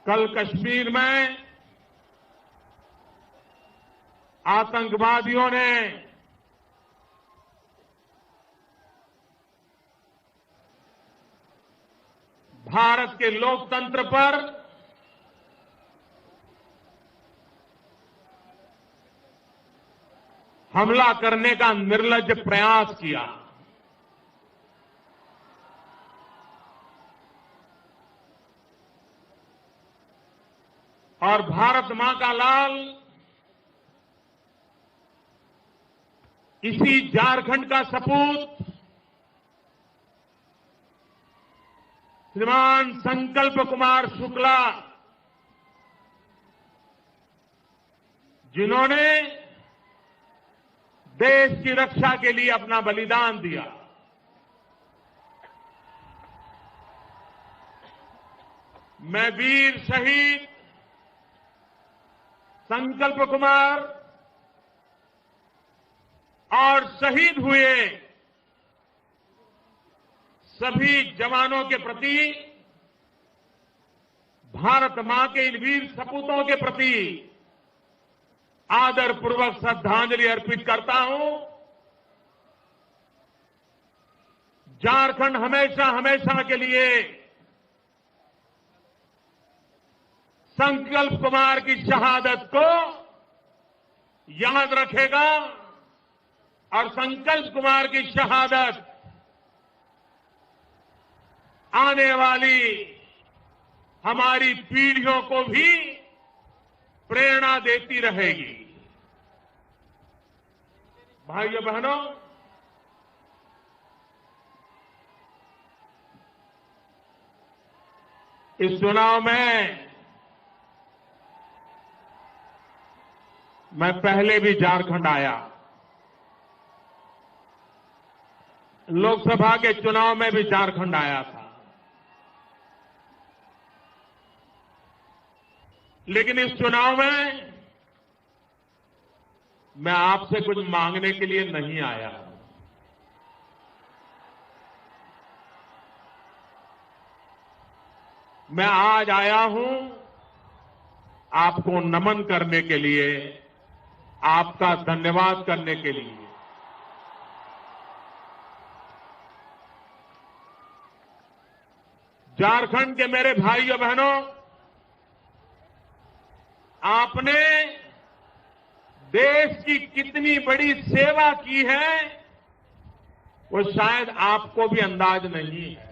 कल कश्मीर में आतंकवादियों ने भारत के लोकतंत्र पर हमला करने का निर्लज्ज प्रयास किया। और भारत मां का लाल इसी झारखंड का सपूत श्रीमान संकल्प कुमार शुक्ला, जिन्होंने देश की रक्षा के लिए अपना बलिदान दिया, मैं वीर शहीद संकल्प कुमार और शहीद हुए सभी जवानों के प्रति, भारत मां के इन वीर सपूतों के प्रति आदरपूर्वक श्रद्धांजलि अर्पित करता हूं। झारखंड हमेशा हमेशा के लिए संकल्प कुमार की शहादत को याद रखेगा और संकल्प कुमार की शहादत आने वाली हमारी पीढ़ियों को भी प्रेरणा देती रहेगी। भाइयों बहनों, इस चुनाव में मैं पहले भी झारखंड आया, लोकसभा के चुनाव में भी झारखंड आया था, लेकिन इस चुनाव में मैं आपसे कुछ मांगने के लिए नहीं आया। मैं आज आया हूं आपको नमन करने के लिए, आपका धन्यवाद करने के लिए। झारखंड के मेरे भाइयों बहनों, आपने देश की कितनी बड़ी सेवा की है वो शायद आपको भी अंदाज नहीं है।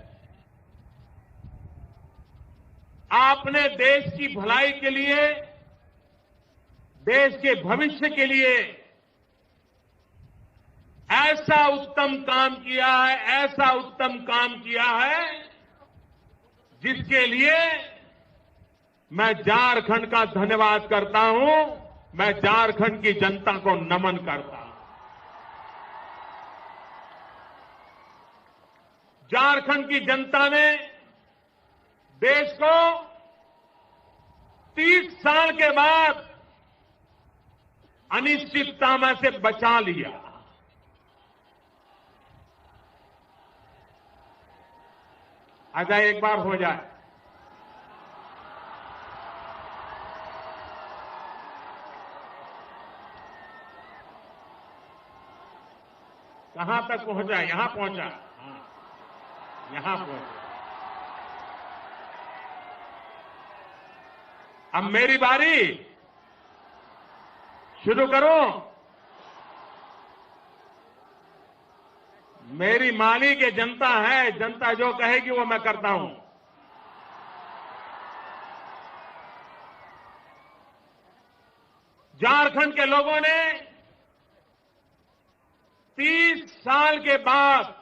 आपने देश की भलाई के लिए, देश के भविष्य के लिए ऐसा उत्तम काम किया है, ऐसा उत्तम काम किया है जिसके लिए मैं झारखंड का धन्यवाद करता हूं, मैं झारखंड की जनता को नमन करता हूं। झारखंड की जनता ने देश को 30 साल के बाद अनिश्चितता में से बचा लिया। अच्छा, एक बार हो जाए, कहां तक पहुंचा? यहां पहुंचा, हाँ, यहां पहुंचा। अब मेरी बारी, शुरू करूं? मेरी मालिक ये जनता है, जनता जो कहेगी वो मैं करता हूं। झारखंड के लोगों ने 30 साल के बाद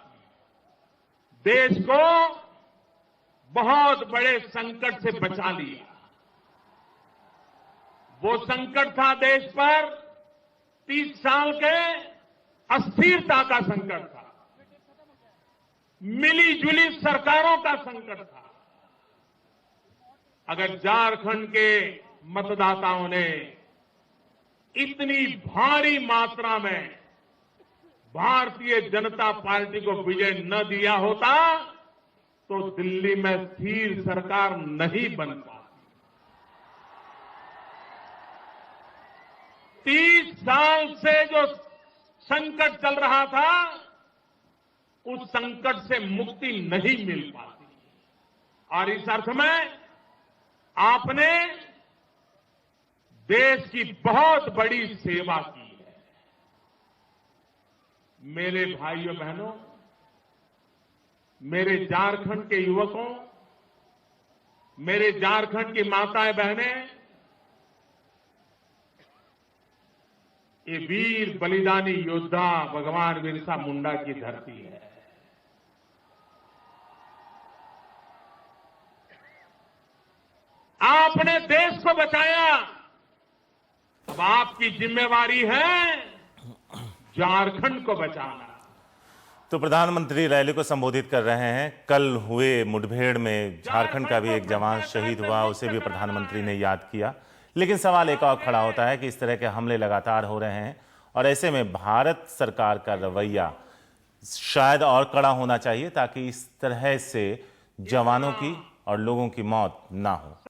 देश को बहुत बड़े संकट से बचा लिया। वो संकट था देश पर 30 साल के अस्थिरता का संकट था, मिली जुली सरकारों का संकट था। अगर झारखंड के मतदाताओं ने इतनी भारी मात्रा में भारतीय जनता पार्टी को विजय न दिया होता तो दिल्ली में स्थिर सरकार नहीं बन पाती। 25 साल से जो संकट चल रहा था, उस संकट से मुक्ति नहीं मिल पाती। और इस अर्थ में आपने देश की बहुत बड़ी सेवा की है। मेरे भाइयों बहनों, मेरे झारखंड के युवकों, मेरे झारखंड की माताएं बहनें, ये वीर बलिदानी योद्धा भगवान बिरसा मुंडा की धरती है। आपने देश को बचाया, अब आपकी जिम्मेवारी है झारखंड को बचाना। तो प्रधानमंत्री रैली को संबोधित कर रहे हैं। कल हुए मुठभेड़ में झारखंड का भी एक जवान शहीद हुआ, उसे भी प्रधानमंत्री ने याद किया। लेकिन सवाल एक और खड़ा होता है कि इस तरह के हमले लगातार हो रहे हैं और ऐसे में भारत सरकार का रवैया शायद और कड़ा होना चाहिए ताकि इस तरह से जवानों की और लोगों की मौत ना हो।